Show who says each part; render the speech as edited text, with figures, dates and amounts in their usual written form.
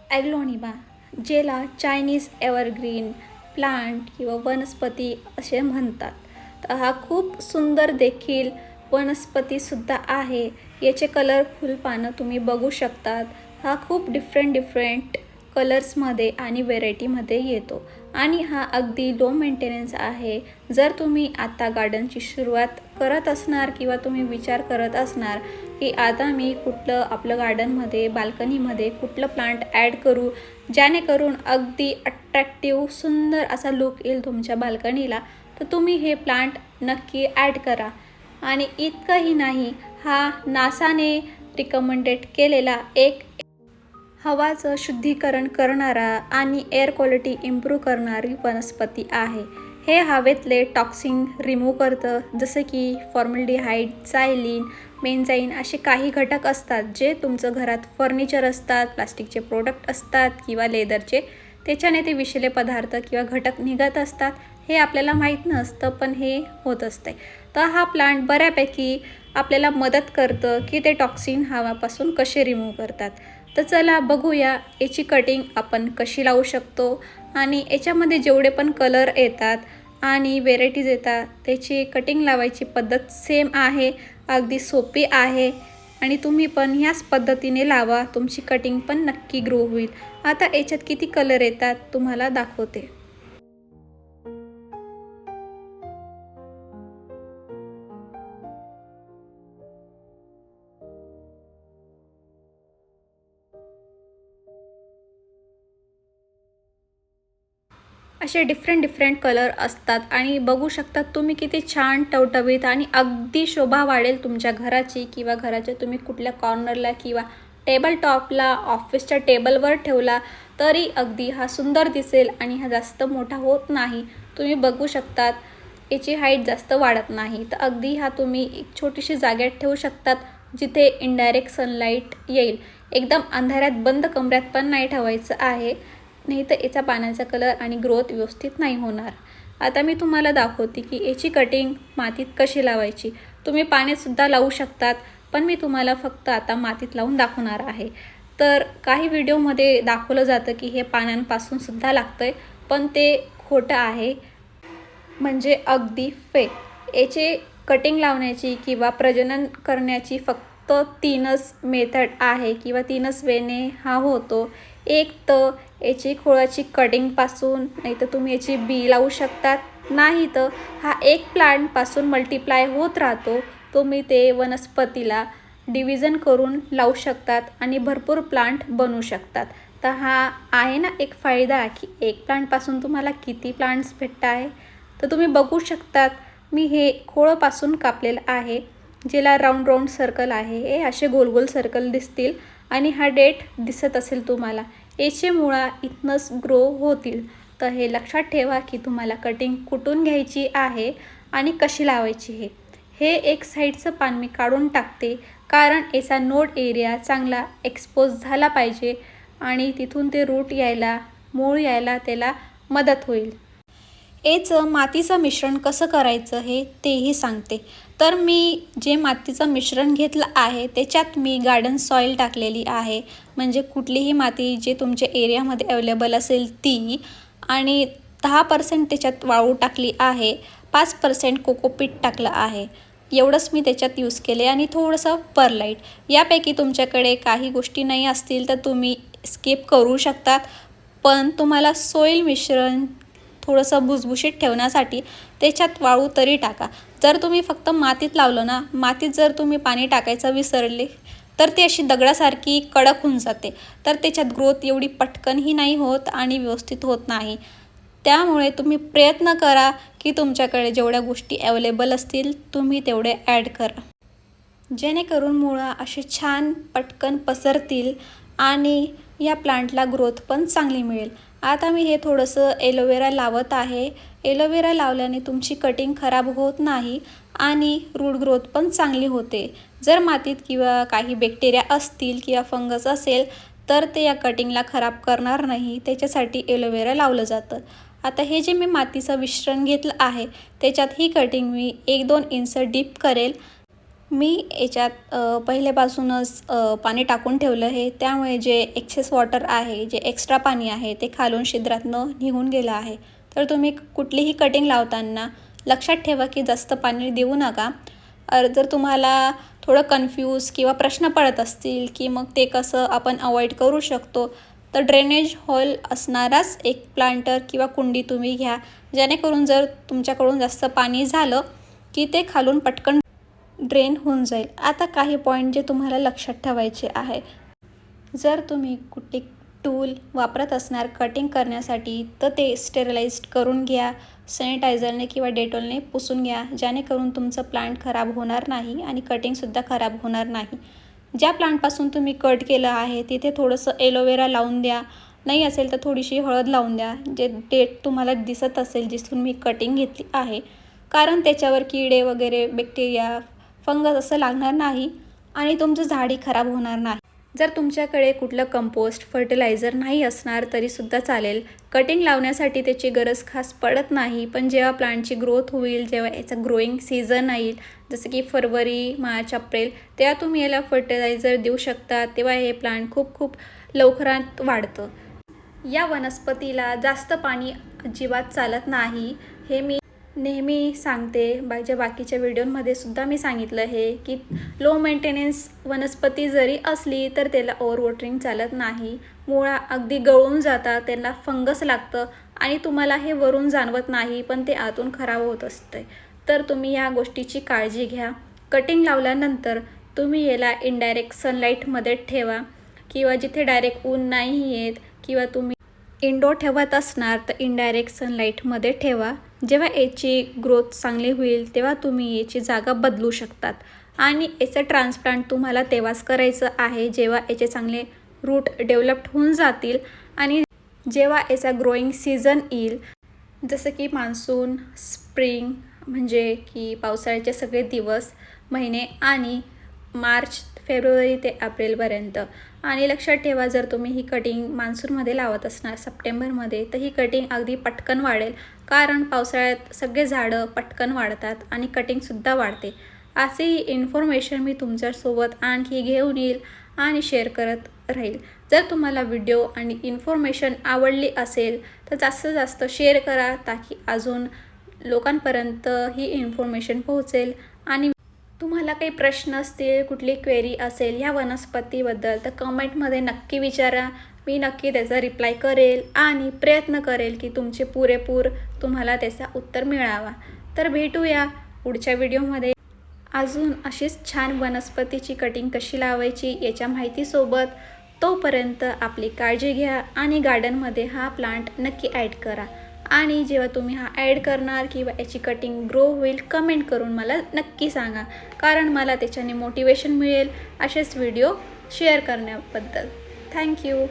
Speaker 1: ॲग्लोनिमा, ज्याला Chinese evergreen plant किंवा वनस्पती असे म्हणतात. तर हा खूप सुंदर देखील वनस्पतीसुद्धा आहे. याचे कलरफुल पानं तुम्ही बघू शकतात. हा खूप डिफरंट कलर्समध्ये आणि व्हेरायटीमध्ये येतो आणि हा अगदी लो मेंटेनन्स आहे. जर तुम्ही आता गार्डनची सुरुवात करत असणार किंवा तुम्ही विचार करत असणार की आता मी कुठलं आपलं गार्डनमध्ये बाल्कनीमध्ये कुठलं प्लांट ॲड करू जेणेकरून अगदी अट्रॅक्टिव्ह सुंदर असा लुक येईल तुमच्या बाल्कनीला, तर तुम्ही हे प्लांट नक्की ॲड करा. आणि इतकंही नाही, हा नासाने रिकमेंडेड केलेला एक हवाचं शुद्धीकरण करणारा आणि एअर क्वालिटी इम्प्रूव्ह करणारी वनस्पती आहे. हे हवेतले टॉक्सिन रिमूव्ह करतं, जसं की फॉर्मल्डिहाइड, सायलिन, बेन्झाईन असे काही घटक असतात जे तुमचं घरात फर्निचर असतात, प्लास्टिकचे प्रोडक्ट असतात किंवा लेदरचे, त्याच्याने ते विषैले पदार्थ किंवा घटक निघत असतात. हे आपल्याला माहीत नसतं, पण हे होत असते. तर हा प्लांट बऱ्यापैकी आपल्याला मदत करतं की ते टॉक्सिन हवापासून कसे रिमूव्ह करतात. तर चला बघूया याची कटिंग आपण कशी लावू शकतो आणि याच्यामध्ये जेवढे पण कलर येतात आणि व्हेरायटीज येतात त्याची कटिंग लावायची पद्धत सेम आहे, अगदी सोपी आहे आणि तुम्ही पण ह्याच पद्धतीने लावा. तुमची कटिंग पण नक्की ग्रो होईल. आता याच्यात किती कलर येतात तुम्हाला दाखवते. असे डिफरंट कलर असतात आणि बघू शकता तुम्ही किती छान टवटवीत आणि अगदी शोभा वाढेल तुमच्या घराची किंवा घराच्या तुम्ही कुठल्या कॉर्नरला किंवा टेबल टॉपला ऑफिसच्या टेबलवर ठेवला तरी अगदी हा सुंदर दिसेल आणि हा जास्त मोठा होत नाही. तुम्ही बघू शकतात याची हाईट जास्त वाढत नाही. तर अगदी हा तुम्ही एक छोटीशी जागेत ठेवू शकतात जिथे इनडायरेक्ट सनलाईट येईल. एकदम अंधाऱ्यात बंद कमऱ्यात पण नाही ठेवायचं आहे, नाही तर याचा पानाचा कलर आणि ग्रोथ व्यवस्थित नाही होणार. आता मी तुम्हाला दाखवते की याची कटिंग मातीत कशी लावायची. तुम्ही पाण्यातसुद्धा लावू शकतात, पण मी तुम्हाला फक्त आता मातीत लावून दाखवणार आहे. तर काही व्हिडिओमध्ये दाखवलं जातं की हे पानांपासून सुद्धा लागतं आहे, पण ते खोटं आहे, म्हणजे अगदी फेक. याचे कटिंग लावण्याची किंवा प्रजनन करण्याची फक्त 3च मेथड आहे किंवा 3च वेने हा होतो. एक तर याची खोडाची कटिंगपासून, नाही तर तुम्ही याची बी लावू शकतात, नाही तर हा एक प्लांटपासून मल्टिप्लाय होत राहतो. तुम्ही ते वनस्पतीला डिव्हिजन करून लावू शकतात आणि भरपूर प्लांट बनवू शकतात. तर हा आहे ना एक फायदा की एक प्लांटपासून तुम्हाला किती प्लांट्स भेटत आहे. तर तुम्ही बघू शकतात मी हे खोळपासून कापलेलं आहे, ज्याला राऊंड सर्कल आहे. हे असे गोल सर्कल दिसतील आणि हा डेट दिसत असेल तुम्हाला. याचे मुळा इथनंच ग्रो होतील. तर हे लक्षात ठेवा की तुम्हाला कटिंग कुठून घ्यायची आहे आणि कशी लावायची आहे. हे एक साईडचं पान मी काढून टाकते, कारण याचा नोड एरिया चांगला एक्सपोज झाला पाहिजे आणि तिथून ते रूट यायला, मूळ यायला त्याला मदत होईल. याचं मातीचं मिश्रण कसं करायचं हे तेही सांगते. तर मी जे मातीचं मिश्रण घेतलं आहे त्याच्यात मी गार्डन सॉईल टाकलेली आहे, म्हणजे कुठलीही माती जे तुमच्या एरियामध्ये अवेलेबल असेल ती, आणि 10% त्याच्यात वाळू टाकली आहे, 5% कोकोपीट टाकलं आहे. एवढंच मी त्याच्यात यूज केले आणि थोडंसं परलाईट. यापैकी तुमच्याकडे काही गोष्टी नाही असतील तर तुम्ही स्किप करू शकतात, पण तुम्हाला सॉईल मिश्रण थोडंसं भुसभुशीत ठेवण्यासाठी त्याच्यात वाळू तरी टाका. जर तुम्ही फक्त मातीत लावलं ना, मातीत जर तुम्ही पाणी टाकायचं विसरले तर ती अशी दगडासारखी कडक होऊन जाते. तर त्याच्यात ग्रोथ एवढी पटकनही नाही होत आणि व्यवस्थित होत नाही. त्यामुळे तुम्ही प्रयत्न करा की तुमच्याकडे जेवढ्या गोष्टी अवेलेबल असतील तुम्ही तेवढे ॲड करा, जेणेकरून मुळा असे छान पटकन पसरतील आणि या प्लांटला ग्रोथ पण चांगली मिळेल. आता मी हे थोडंसं एलोवेरा लावत आहे. एलोवेरा लावल्याने तुमची कटिंग खराब होत नाही आणि रूट ग्रोथ पण चांगली होते. जर मातीत किंवा काही बॅक्टेरिया असतील किंवा फंगस असेल तर ते या कटिंगला खराब करणार नाही, त्याच्यासाठी एलोवेरा लावलं जातं. आता हे जे मी मातीचं मिश्रण घेतलं आहे त्याच्यात ही कटिंग मी 1-2 इंच डीप करेल मी याच्यात पहिल्यापासूनच पाणी टाकून ठेवलं आहे, त्यामुळे जे एक्सेस वॉटर आहे, जे एक्स्ट्रा पाणी आहे ते खालून छिद्रातनं निघून गेलं आहे. तर तुम्ही कुठलीही कटिंग लावताना लक्षात ठेवा की जास्त पाणी देऊ नका. जर तुम्हाला थोडं कन्फ्यूज किंवा प्रश्न पडत असतील की मग ते कसं आपण अवॉइड करू शकतो, तर ड्रेनेज होल असणाराच एक प्लांटर किंवा कुंडी तुम्ही घ्या, जेणेकरून जर तुमच्याकडून जास्त पाणी झालं की ते खालून पटकन ड्रेन होऊन जाईल. आता काही पॉईंट जे तुम्हाला लक्षात ठेवायचे आहे. जर तुम्ही कुठे टूल वापरत असणार कटिंग करण्यासाठी, तर ते स्टेरिलाइज्ड करून घ्या, सॅनिटायझरने किंवा डेटॉलने पुसून घ्या, जेणेकरून तुमचं प्लांट खराब होणार नाही आणि कटिंगसुद्धा खराब होणार नाही. ज्या प्लांटपासून तुम्ही कट केलं आहे तिथे थोडंसं एलोवेरा लावून द्या, नाही असेल तर थोडीशी हळद लावून द्या, जे डेट तुम्हाला दिसत असेल जिथून मी कटिंग घेतली आहे, कारण त्याच्यावर किडे वगैरे, बॅक्टेरिया, फंगस असं लागणार नाही आणि तुमचं झाडही खराब होणार नाही. जर तुमच्याकडे कुठलं कंपोस्ट फर्टिलायझर नाही असणार तरीसुद्धा चालेल. कटिंग लावण्यासाठी त्याची गरज खास पडत नाही, पण जेव्हा प्लांटची ग्रोथ होईल, जेव्हा याचा ग्रोईंग सीझन येईल, जसं की फरवरी, मार्च, एप्रिल, तेव्हा तुम्ही याला फर्टिलायझर देऊ शकता. तेव्हा हे प्लांट खूप लवकरात वाढतं. या वनस्पतीला जास्त पाणी अजिबात चालत नाही, हे मी नेहमी सांगते. माझ्या बाकीच्या व्हिडिओमध्ये सुद्धा मी सांगितलं आहे की लो मेंटेनन्स वनस्पती जरी असली तर त्याला ओव्हर वॉटरिंग चालत नाही. मुळा अगदी गळून जातात, त्यांना फंगस लागतं आणि तुम्हाला हे वरून जाणवत नाही, पण ते आतून खराब होत असते. तर तुम्ही या गोष्टीची काळजी घ्या. कटिंग लावल्यानंतर तुम्ही याला इनडायरेक्ट सनलाईटमध्ये ठेवा किंवा जिथे डायरेक्ट ऊन नाही येत, किंवा तुम्ही इंडोर ठेवत असणार तर इनडायरेक्ट सनलाईटमध्ये ठेवा. जेव्हा याची ग्रोथ चांगली होईल तेव्हा तुम्ही याची जागा बदलू शकतात आणि याचं ट्रान्सप्लांट तुम्हाला तेव्हाच करायचं आहे जेव्हा याचे चांगले रूट डेव्हलप्ड होऊन जातील आणि जेव्हा याचा ग्रोईंग सीझन येईल, जसं की मान्सून, स्प्रिंग म्हणजे की पावसाळ्याचे सगळे दिवस, महिने आणि मार्च, फेब्रुवारी ते एप्रिलपर्यंत. आणि लक्षात ठेवा, जर तुम्ही ही कटिंग मान्सूनमध्ये लावत असणार सप्टेंबरमध्ये, तर ही कटिंग अगदी पटकन वाढेल, कारण पावसाळ्यात सगळे झाडं पटकन वाढतात आणि कटिंगसुद्धा वाढते. अशी इन्फॉर्मेशन मी तुमच्यासोबत आणखी घेऊन येईल आणि शेअर करत राहील. जर तुम्हाला व्हिडिओ आणि इन्फॉर्मेशन आवडली असेल तर जास्तीत जास्त शेअर करा, ताकी अजून लोकांपर्यंत ही इन्फॉर्मेशन पोहोचेल. आणि तुम्हाला काही प्रश्न असतील, कुठली क्वेरी असेल ह्या वनस्पतीबद्दल, तर कमेंटमध्ये नक्की विचारा. मी नक्की त्याचा रिप्लाय करेल आणि प्रयत्न करेल की तुमचे पुरेपूर तुम्हाला त्याचा उत्तर मिळावा. तर भेटूया पुढच्या व्हिडिओमध्ये अजून अशीच छान वनस्पतीची कटिंग कशी लावायची याच्या माहितीसोबत. तोपर्यंत आपली काळजी घ्या आणि गार्डनमध्ये हा प्लांट नक्की ॲड करा. आणि जेव्हा तुम्ही हा ॲड करणार किंवा याची कटिंग ग्रो होईल, कमेंट करून मला नक्की सांगा, कारण मला त्याच्याने मोटिवेशन मिळेल असेच व्हिडिओ शेअर करण्याबद्दल. थँक्यू.